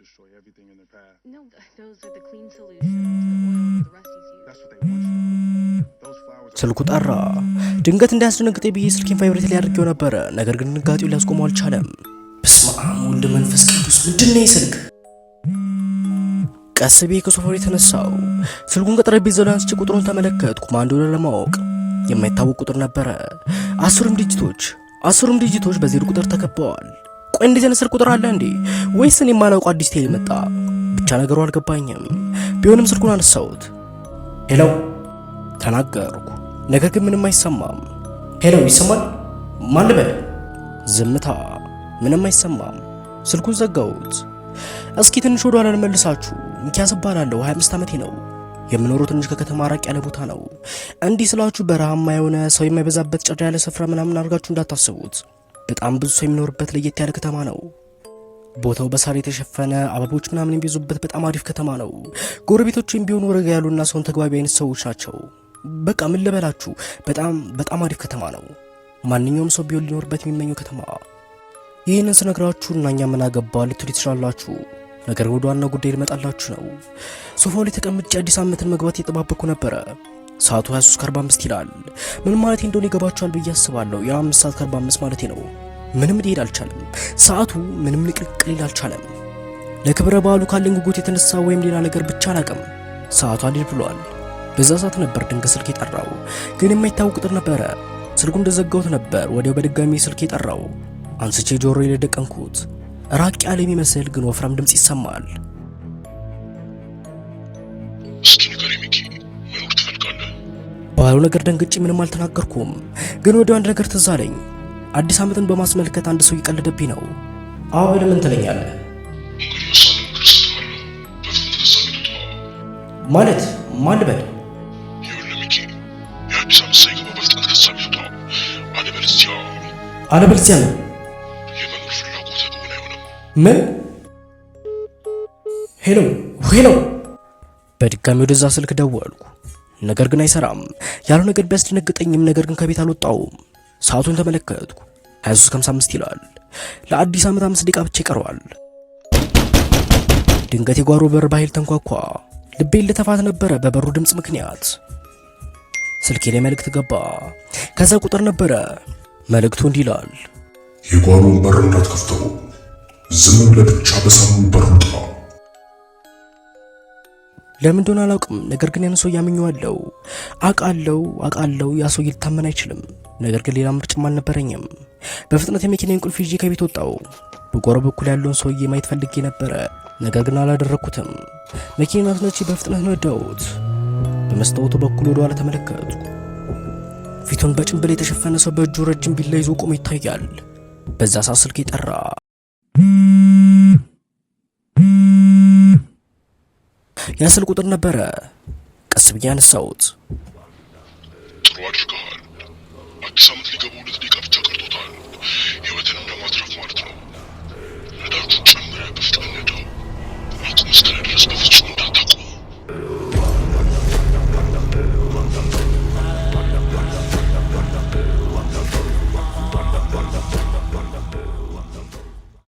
destroy everything in their path. No, those are the clean solutions. The oil the Rusties use. That's what they want you to do. Those flowers. ስልኩ ጠራ። ድንገት እንዳያስደነግጠኝ ብዬ ስልኬን ቫይብሬት ላይ አድርጌው ነበረ። ነገር ግን ድንጋጤው ሊያስቆመው አልቻለም። በስመ አብ ወልድ መንፈስ ቅዱስ ምንድነው ስልክ? ቀስ ብዬ ከሶፋው የተነሳው ስልኩን ከጠረጴዛው ላይ አንስቼ ቁጥሩን ተመለከትኩ። ማን እንደሆነ ለማወቅ የማይታወቅ ቁጥር ነበረ። 10 ዲጂቶች በዜሮ ቁጥር ተከበዋል። ቆይ እንደዚህ አይነት ስልክ ቁጥር አለ እንዴ? ወይስ እኔ የማላውቀው አዲስ ቴሌ መጣ? ብቻ ነገሩ አልገባኝም። ቢሆንም ስልኩን አነሳሁት። ሄሎ ተናገርኩ። ነገር ግን ምንም አይሰማም። ሄሎ ይሰማል? ማን ልበል? ዝምታ። ምንም አይሰማም። ስልኩን ዘጋሁት። እስኪ ትንሽ ወደ ኋላ ልመልሳችሁ። ሚኪያስ እባላለሁ። 25 ዓመቴ ነው። የምኖረው ትንሽ ከከተማ ራቅ ያለ ቦታ ነው። እንዲህ ስላችሁ በረሃማ የሆነ ሰው የማይበዛበት ጭር ያለ ስፍራ ምናምን አድርጋችሁ እንዳታስቡት። በጣም ብዙ ሰው የሚኖርበት ለየት ያለ ከተማ ነው። ቦታው በሳር የተሸፈነ አበቦች ምናምን የሚይዙበት በጣም አሪፍ ከተማ ነው። ጎረቤቶችም ቢሆኑ ረጋ ያሉና ሰውን ተግባቢ አይነት ሰዎች ናቸው። በቃ ምን ልበላችሁ፣ በጣም አሪፍ ከተማ ነው። ማንኛውም ሰው ቢሆን ሊኖርበት የሚመኘው ከተማ። ይህንን ስነግራችሁና እኛ ምን አገባ ልትሉ ትችላላችሁ። ነገር ወደ ዋናው ጉዳይ ልመጣላችሁ ነው። ሶፋው ላይ ተቀምጬ አዲስ ዓመትን መግባት እየጠባበቅኩ ነበረ። ሰዓቱ 23:45 ይላል። ምን ማለት እንደሆነ ይገባችኋል ብዬ አስባለሁ። ያ 5:45 ማለት ነው። ምንም ሊሄድ አልቻለም። ሰዓቱ ምንም ሊቅልቅል አልቻለም። ለክብረ በዓሉ ካለኝ ጉጉት የተነሳ ወይም ሌላ ነገር ብቻ አላውቅም፣ ሰዓቱ አልሄድ ብሏል። በዛ ሰዓት ነበር ድንገት ስልክ የጠራው። ግን የማይታወቅ ቁጥር ነበረ። ስልኩ እንደዘጋሁት ነበር ወዲያው በድጋሚ ስልክ የጠራው። አንስቼ ጆሮዬ ላይ ደቀንኩት። ራቅ ያለ የሚመስል ግን ወፍራም ድምጽ ይሰማል። እስኪ ንገረኝ ሚኪ፣ መኖር ትፈልጋለህ? ባለው ነገር ደንግጬ ምንም አልተናገርኩም። ግን ወዲያው አንድ ነገር ትዝ አለኝ። አዲስ ዓመትን በማስመልከት አንድ ሰው እየቀለደብኝ ነው። አዎ ብለህ ምን ትለኛለህ? እንግዲህ ወሳኝ ክርስቶስ በፍጥነት ከዛ ቤት ውጣ። ማለት ማን ልበል? ይኸውልህ ሚኪ፣ የአዲስ ዓመት ሳይገባ በፍጥነት ከዛ ቤት ውጣ። አለበለዚያ ነው የመኖር ፍላጎትህ እውን አይሆንም። ምን? ሄሎ በድጋሚ ወደዛ ስልክ ደወልኩ። ነገር ግን አይሰራም። ያለው ነገር ቢያስደነግጠኝም ነገር ግን ከቤት አልወጣሁም። ሰዓቱን ተመለከትኩ። 23:55 ይላል። ለአዲስ ዓመት 5 ደቂቃ ብቻ ይቀረዋል። ድንገት የጓሮ በር በኃይል ተንኳኳ። ልቤን ልተፋት ነበረ በበሩ ድምጽ ምክንያት። ስልኬ ላይ መልእክት ገባ። ከዛ ቁጥር ነበረ። መልእክቱ እንዲህ ይላል: የጓሮን በር እንዳትከፍተው፣ ዝም ብለህ ብቻ በሰላም በር ውጣ። ለምን እንደሆነ አላውቅም። ነገር ግን ያን ሰው ያምኘዋለሁ። አውቃለሁ ያ ሰው ሊታመን አይችልም። ነገር ግን ሌላ ምርጫም አልነበረኝም። በፍጥነት የመኪናዬን ቁልፍ ይዤ ከቤት ወጣሁ። በጓሮ በኩል ያለውን ሰውዬ ማየት ፈልጌ ነበረ። ነገር ግን አላደረኩትም። መኪናን አስነቼ በፍጥነት ነዳሁት። በመስታወቱ በኩል ወደ ኋላ ተመለከትኩ። ፊቱን በጭንብል የተሸፈነ ሰው በእጁ ረጅም ቢላ ይዞ ቆሞ ይታያል። በዛ ሰዓት ስልክ ጠራ። ያ ስልክ ቁጥር ነበረ። ቀስ ብዬ አነሳሁት። ጥሩ አድርገሃል። አዲስ ዓመት ሊገባ 2 ደቂቃ ብቻ ቀርቶታል። ህይወትን እንደማትረፍ ማለት ነው። ነዳጁን ጨምረህ በፍጥነት ነዳው። አቁም እስክልህ ድረስ በፍጹም እንዳታቆም።